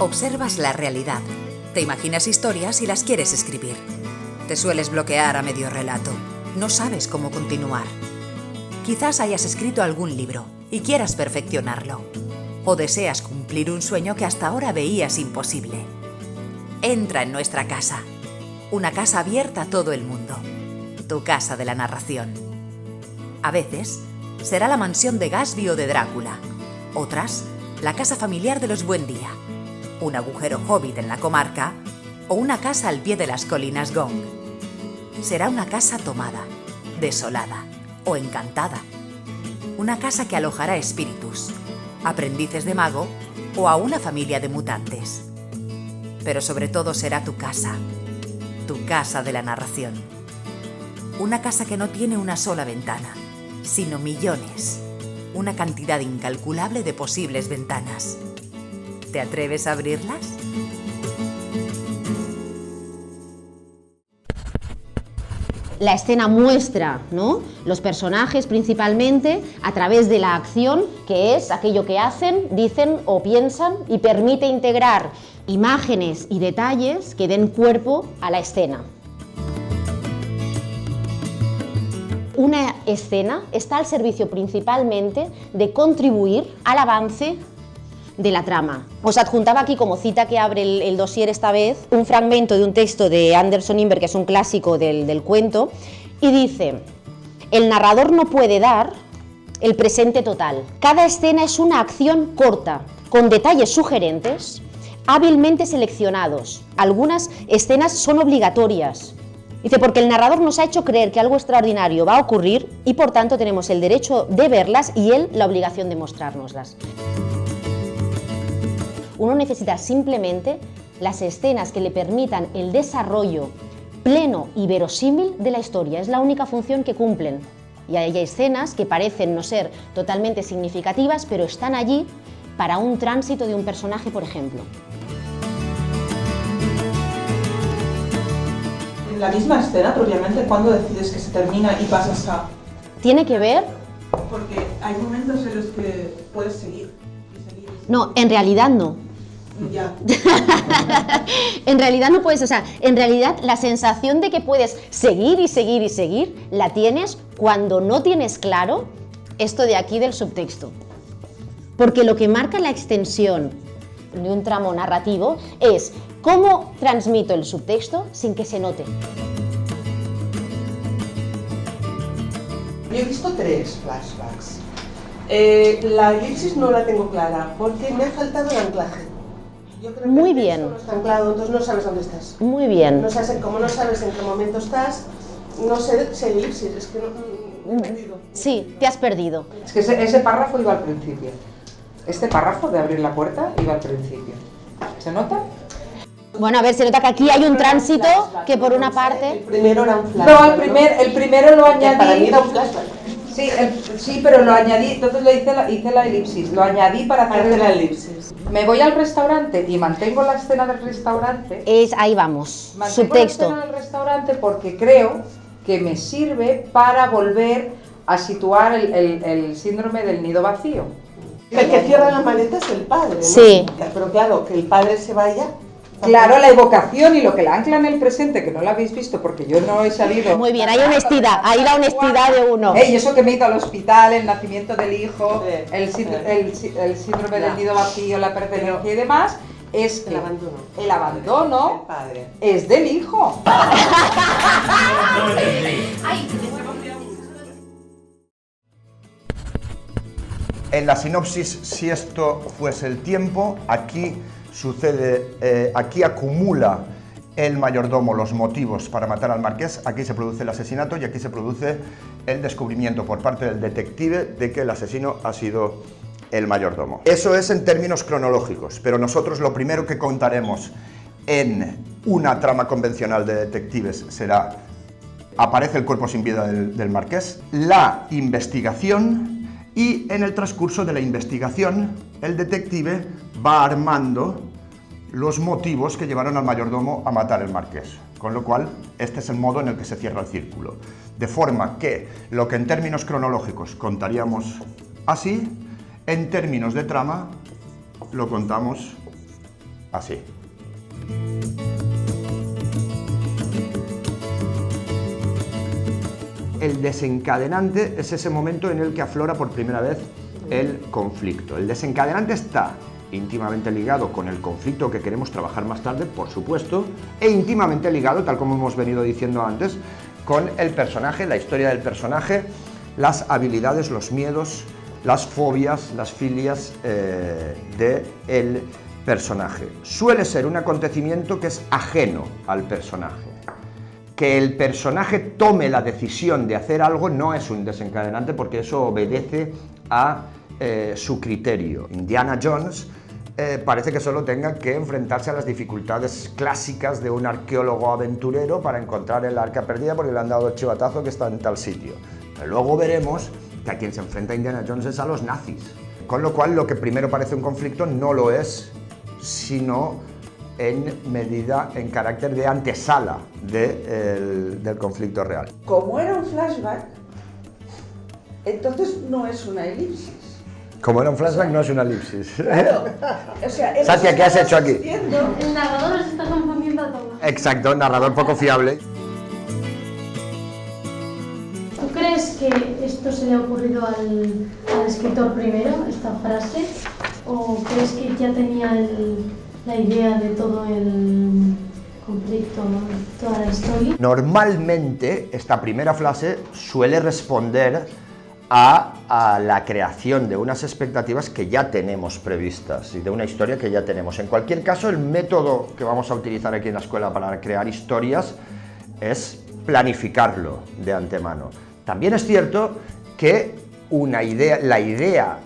Observas la realidad, te imaginas historias y las quieres escribir. Te sueles bloquear a medio relato, no sabes cómo continuar. Quizás hayas escrito algún libro y quieras perfeccionarlo. O deseas cumplir un sueño que hasta ahora veías imposible. Entra en nuestra casa. Una casa abierta a todo el mundo. Tu casa de la narración. A veces, será la mansión de Gatsby o de Drácula. Otras, la casa familiar de los Buendía. Un agujero hobbit en la comarca o una casa al pie de las colinas Gong. Será una casa tomada, desolada o encantada. Una casa que alojará espíritus, aprendices de mago o a una familia de mutantes. Pero sobre todo será tu casa de la narración. Una casa que no tiene una sola ventana, sino millones, una cantidad incalculable de posibles ventanas. ¿Te atreves a abrirlas? La escena muestra, ¿no?, los personajes principalmente a través de la acción, que es aquello que hacen, dicen o piensan, y permite integrar imágenes y detalles que den cuerpo a la escena. Una escena está al servicio principalmente de contribuir al avance de la trama. Os adjuntaba aquí como cita que abre el dossier esta vez un fragmento de un texto de Anderson Inver, que es un clásico del cuento, y dice: el narrador no puede dar el presente total. Cada escena es una acción corta, con detalles sugerentes, hábilmente seleccionados. Algunas escenas son obligatorias. Dice, porque el narrador nos ha hecho creer que algo extraordinario va a ocurrir y por tanto tenemos el derecho de verlas y él la obligación de mostrárnoslas. Uno necesita simplemente las escenas que le permitan el desarrollo pleno y verosímil de la historia. Es la única función que cumplen. Y hay escenas que parecen no ser totalmente significativas, pero están allí para un tránsito de un personaje, por ejemplo. En la misma escena, propiamente, ¿cuándo decides que se termina y pasas a...? Tiene que ver... Porque hay momentos en los que puedes seguir. No, en realidad no. Ya. En realidad no puedes, o sea, en realidad la sensación de que puedes seguir y seguir y seguir la tienes cuando no tienes claro esto de aquí del subtexto. Porque lo que marca la extensión de un tramo narrativo es cómo transmito el subtexto sin que se note. Yo he visto 3 flashbacks. La elipsis no la tengo clara porque me ha faltado el anclaje. Yo creo que muy bien. no está anclado, entonces no sabes dónde estás. Muy bien. No sabes, como no sabes en qué momento estás, no sé si hay elipsis, es que no, me he perdido. Sí, te has perdido. Es que ese párrafo iba al principio. Este párrafo de abrir la puerta iba al principio. ¿Se nota? Bueno, a ver, se nota que aquí hay un tránsito que por una parte... El primero era un flashback. No, el primero lo añadí. Para mí era un flashback. Sí, pero lo añadí, entonces hice la elipsis, lo añadí para hacer la elipsis. Me voy al restaurante y mantengo la escena del restaurante. Ahí vamos, mantengo subtexto. la escena del restaurante porque creo que me sirve para volver a situar el síndrome del nido vacío. El que cierra la maleta es el padre, ¿no? Sí. Pero claro, que el padre se vaya... Claro, la evocación y lo que la ancla en el presente, que no la habéis visto porque yo no he salido... Muy bien, hay honestidad, ahí la honestidad de uno. Y eso que me he ido al hospital, el nacimiento del hijo, el síndrome del nido vacío, la pertenencia y demás, es que el abandono es del hijo. En la sinopsis, si esto fuese el tiempo, aquí sucede, aquí acumula el mayordomo los motivos para matar al marqués, aquí se produce el asesinato y aquí se produce el descubrimiento por parte del detective de que el asesino ha sido el mayordomo. Eso es en términos cronológicos, pero nosotros lo primero que contaremos en una trama convencional de detectives será: aparece el cuerpo sin vida del marqués, la investigación, y en el transcurso de la investigación el detective va armando los motivos que llevaron al mayordomo a matar al marqués. Con lo cual, este es el modo en el que se cierra el círculo. De forma que lo que en términos cronológicos contaríamos así, en términos de trama lo contamos así. El desencadenante es ese momento en el que aflora por primera vez el conflicto. El desencadenante está íntimamente ligado con el conflicto que queremos trabajar más tarde, por supuesto, e íntimamente ligado, tal como hemos venido diciendo antes, con el personaje, la historia del personaje, las habilidades, los miedos, las fobias, las filias del personaje. Suele ser un acontecimiento que es ajeno al personaje. Que el personaje tome la decisión de hacer algo no es un desencadenante porque eso obedece a su criterio. Indiana Jones parece que solo tenga que enfrentarse a las dificultades clásicas de un arqueólogo aventurero para encontrar el arca perdida porque le han dado el chivatazo que está en tal sitio. Pero luego veremos que a quien se enfrenta Indiana Jones es a los nazis. Con lo cual, lo que primero parece un conflicto no lo es, sino en carácter de antesala del conflicto real. Como era un flashback, entonces no es una elipsis. Como era un flashback, no es una elipsis. Claro. O sea, Satia, ¿qué has hecho aquí? El narrador se está confundiendo a todos. Exacto, narrador poco fiable. ¿Tú crees que esto se le ha ocurrido al escritor primero, esta frase? ¿O crees que ya tenía la idea de todo el conflicto, toda la historia? Normalmente, esta primera frase suele responder a la creación de unas expectativas que ya tenemos previstas y de una historia que ya tenemos. En cualquier caso, el método que vamos a utilizar aquí en la escuela para crear historias es planificarlo de antemano. También es cierto que la idea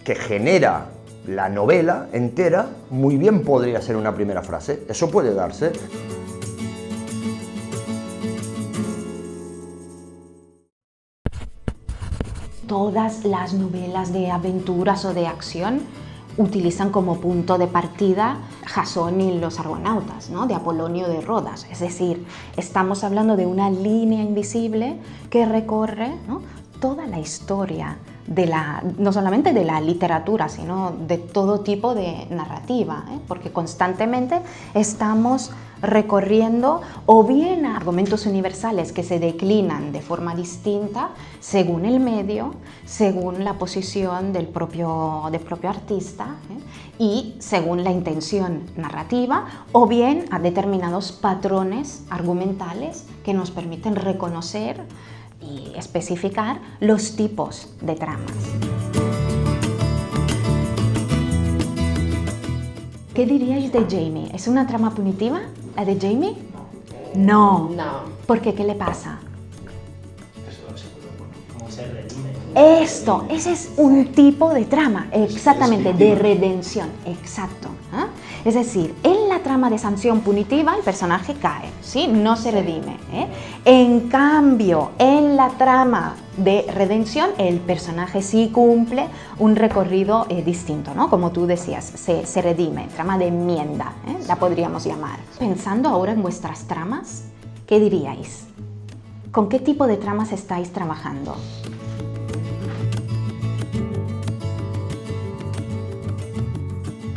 que genera la novela entera muy bien podría ser una primera frase. Eso puede darse. Todas las novelas de aventuras o de acción utilizan como punto de partida Jasón y los argonautas, ¿no? De Apolonio de Rodas. Es decir, estamos hablando de una línea invisible que recorre, ¿no?, toda la historia no solamente de la literatura, sino de todo tipo de narrativa, porque constantemente estamos recorriendo o bien argumentos universales que se declinan de forma distinta según el medio, según la posición del propio artista y según la intención narrativa, o bien a determinados patrones argumentales que nos permiten reconocer y especificar los tipos de tramas. ¿Qué diríais de Jamie? ¿Es una trama punitiva, la de Jamie? No. ¿Por qué? ¿Qué le pasa? ¿Cómo se redime? Esto, ese es un tipo de trama, exactamente, de redención, exacto. Es decir, en la trama de sanción punitiva el personaje cae, ¿sí? No se redime. En cambio, en la trama de redención el personaje sí cumple un recorrido distinto, ¿no? Como tú decías, se redime, trama de enmienda, la podríamos llamar. Pensando ahora en vuestras tramas, ¿qué diríais? ¿Con qué tipo de tramas estáis trabajando?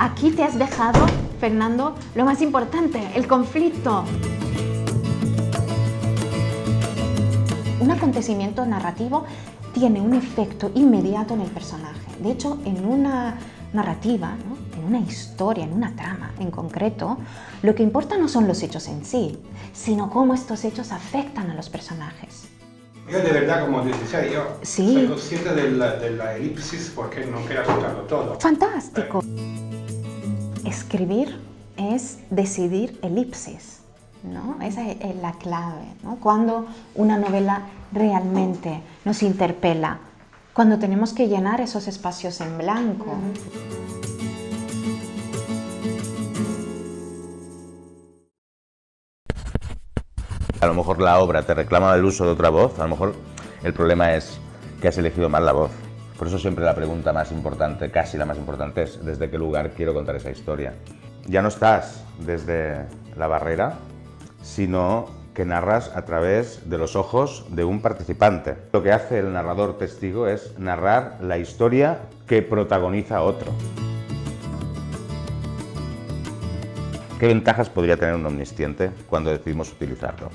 Aquí te has dejado, Fernando, lo más importante, el conflicto. Un acontecimiento narrativo tiene un efecto inmediato en el personaje. De hecho, en una narrativa, ¿no?, en una historia, en una trama en concreto, lo que importa no son los hechos en sí, sino cómo estos hechos afectan a los personajes. Yo de verdad, como decía, yo Sí. soy consciente de la elipsis porque no quiero contarlo todo. ¡Fantástico! Escribir es decidir elipsis, ¿no? Esa es la clave, ¿no? Cuando una novela realmente nos interpela, cuando tenemos que llenar esos espacios en blanco. A lo mejor la obra te reclama el uso de otra voz, a lo mejor el problema es que has elegido mal la voz. Por eso siempre la pregunta más importante, casi la más importante, es ¿desde qué lugar quiero contar esa historia? Ya no estás desde la barrera, sino que narras a través de los ojos de un participante. Lo que hace el narrador testigo es narrar la historia que protagoniza otro. ¿Qué ventajas podría tener un omnisciente cuando decidimos utilizarlo?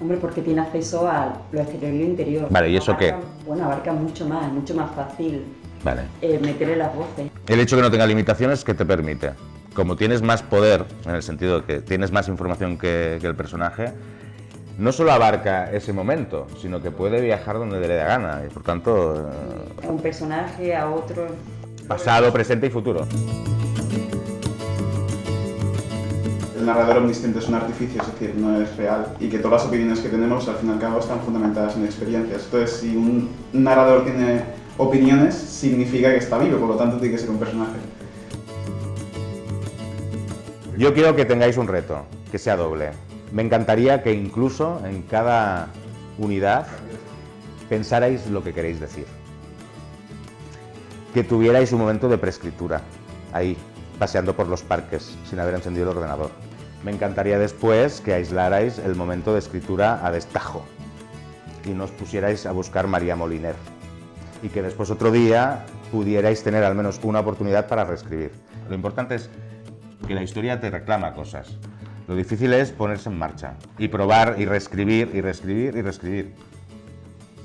Hombre, porque tiene acceso a lo exterior y lo interior. Vale, ¿y eso qué? Bueno, abarca mucho más fácil Vale. meterle las voces. El hecho de que no tenga limitaciones, ¿qué te permite? Como tienes más poder, en el sentido de que tienes más información que el personaje, no solo abarca ese momento, sino que puede viajar donde le dé gana, y por tanto... A un personaje, a otro... Pasado, presente y futuro. El narrador omnisciente es un artificio, es decir, no es real, y que todas las opiniones que tenemos al fin y al cabo están fundamentadas en experiencias. Entonces, si un narrador tiene opiniones, significa que está vivo, por lo tanto tiene que ser un personaje. Yo quiero que tengáis un reto, que sea doble. Me encantaría que incluso en cada unidad pensarais lo que queréis decir. Que tuvierais un momento de preescritura, ahí, paseando por los parques, sin haber encendido el ordenador. Me encantaría después que aislarais el momento de escritura a destajo y no os pusierais a buscar María Moliner. Y que después otro día pudierais tener al menos una oportunidad para reescribir. Lo importante es que la historia te reclama cosas. Lo difícil es ponerse en marcha y probar y reescribir y reescribir y reescribir.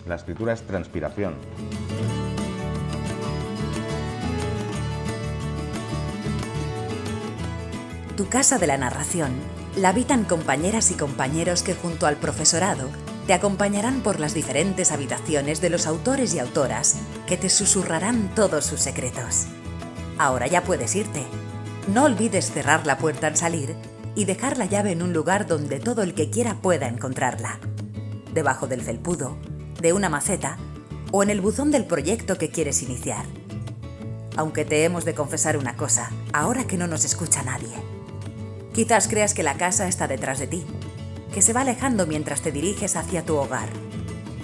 La escritura es transpiración. Tu casa de la narración la habitan compañeras y compañeros que junto al profesorado te acompañarán por las diferentes habitaciones de los autores y autoras que te susurrarán todos sus secretos. Ahora ya puedes irte. No olvides cerrar la puerta al salir y dejar la llave en un lugar donde todo el que quiera pueda encontrarla. Debajo del felpudo, de una maceta o en el buzón del proyecto que quieres iniciar. Aunque te hemos de confesar una cosa, ahora que no nos escucha nadie. Quizás creas que la casa está detrás de ti, que se va alejando mientras te diriges hacia tu hogar.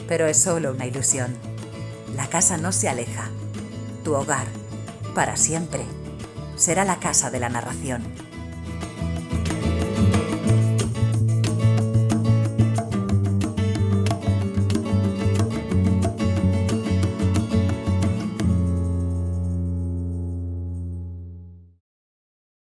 Pero es solo una ilusión. La casa no se aleja. Tu hogar, para siempre, será la casa de la narración.